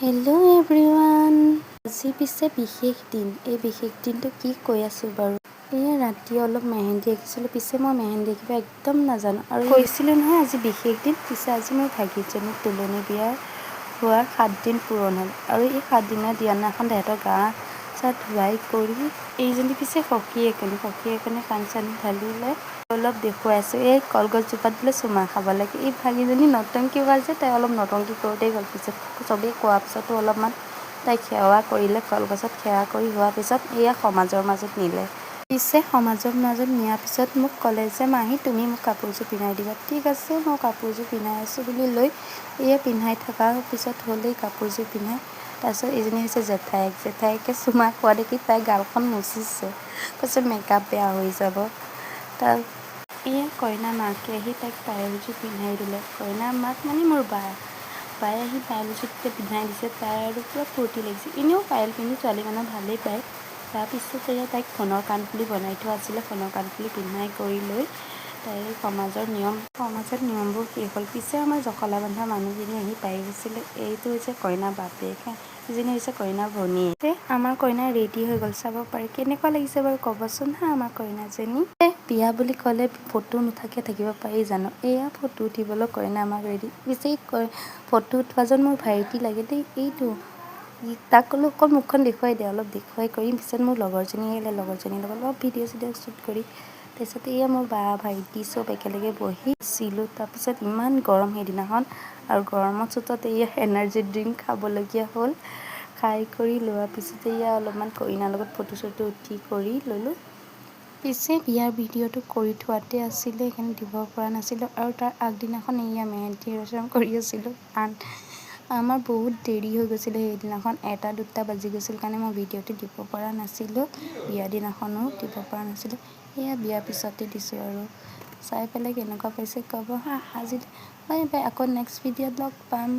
Hello' everyone, আজি পিছে বিশেষ দিন। এই বিশেষ দিনটো কি কৈ আছোঁ বাৰু। এয়া ৰাতি অলপ মেহেন্দি আঁকিছিলোঁ। পিছে মই মেহেন্দি আঁকিব একদম নাজানো আৰু কৈছিলোঁ নহয় আজি বিশেষ দিন। পিছে আজি মোৰ ভাগিনজনীৰ তোলনি বিয়া হোৱাৰ 7 দিন পূৰণ হ'ল আৰু এই 7 দিনৰ দিনাখন তাহাঁতৰ গা চা ধুৱাই কৰি এইজনী পিছে সখী এখনে পানী চানী ঢালিলে অলপ দেখুৱাই আছোঁ। এই কলগছজোপাত বোলে চুমা খাব লাগে। এই ভাগিনজনী নটংকি হোৱা যে তাই অলপ নটংকি কৰোঁতেই গ'ল। পিছত চবেই কোৱাৰ পিছতো অলপমান তাইক সেৱা কৰিলে। কলগছত সেৱা কৰি হোৱাৰ পিছত এয়া সমাজৰ মাজত নিলে। পিছে সমাজৰ মাজত নিয়াৰ পিছত মোক ক'লে যে মাহী তুমি মোক কাপোৰযোৰ পিন্ধাই দিবা। ঠিক আছে মই কাপোৰযোৰ পিন্ধাই আছোঁ বুলি লৈ এয়া পিন্ধাই থকাৰ পিছত হ'লেই কাপোৰযোৰ পিন্ধাই। তাৰপিছত এইজনী হৈছে জেঠাইকে চুমা খোৱা দেখি তাই গালখন মুচিছে, কৈছে মেকআপ বেয়া হৈ যাব। তাৰ এয়া কইনা মাকে আহি তাইক পায়লযোৰ পিন্ধাই দিলে। কইনাৰ মাক মানে মোৰ বায়ে আহি পায়লযোৰ পিন্ধাই দিছে। তাই আৰু পূৰা ফূৰ্তি লাগিছে। এনেও পায়ল পিন্ধি ছোৱালী মানুহ ভালেই পায়। তাৰপিছত এয়া তাইক সোণৰ কাণফুলি বনাই থোৱা আছিলে। সোণৰ কাণফুলি পিন্ধাই কৰি লৈ তাইৰ সমাজত নিয়মবোৰ শেষ হ'ল। পিছে আমাৰ জখলা বন্ধা মানুহখিনি আহি পাই গৈছিলে। এইটো হৈছে কইনাৰ বাপেক, ইজনী হৈছে কইনাৰ ভনীয়েক। আমাৰ কইনা ৰেডি হৈ গ'ল, চাব পাৰে কেনেকুৱা লাগিছে বাৰু ক'বচোন হা। আমাৰ কইনাজনী বিয়া বুলি ক'লে ফটো নুঠাকৈ থাকিব পাৰি জানো। এয়া ফটো উঠিবলৈ কইনা আমাক ৰেডি। পিছে ফটো উঠোৱাজন মোৰ ভাইটি লাগে দেই। এইটো তাক ক'লো অকল মুখখন দেখুৱাই দে, অলপ দেখুৱাই কৰি পিছত মোৰ লগৰজনী আহিলে। লগৰজনীৰ লগত অলপ ভিডিঅ' চিডিঅ' শ্বুট কৰি তাৰপিছত এয়া মোৰ বা ভাইটি চব একেলগে বহিছিলোঁ। তাৰপিছত ইমান গৰম সেইদিনাখন আৰু গৰমৰ চোতত এয়া এনাৰ্জি ড্ৰিংক খাবলগীয়া হ'ল। খাই কৰি লোৱাৰ পিছতে এয়া অলপমান কইনাৰ লগত ফটো চটো উঠি কৰি ল'লোঁ। পিছে বিয়াৰ ভিডিঅ'টো কৰি থোৱাতে আছিলে, সেইকাৰণে দিব পৰা নাছিলোঁ। আৰু তাৰ আগদিনাখন এয়া মেহেন্দি ৰচম কৰি আছিলোঁ। আমাৰ বহুত দেৰি হৈ গৈছিলে সেইদিনাখন, 1-2 বাজি গৈছিল কাৰণে মই ভিডিঅ'টো দিব পৰা নাছিলোঁ। বিয়া দিনাখনো দিব পৰা নাছিলোঁ। এয়া বিয়াৰ পিছতে দিছোঁ আৰু চাই পেলাই কেনেকুৱা পাইছে ক'ব হা। আজি বাই বাই, আকৌ নেক্সট ভিডিঅ'ত লগ পাম।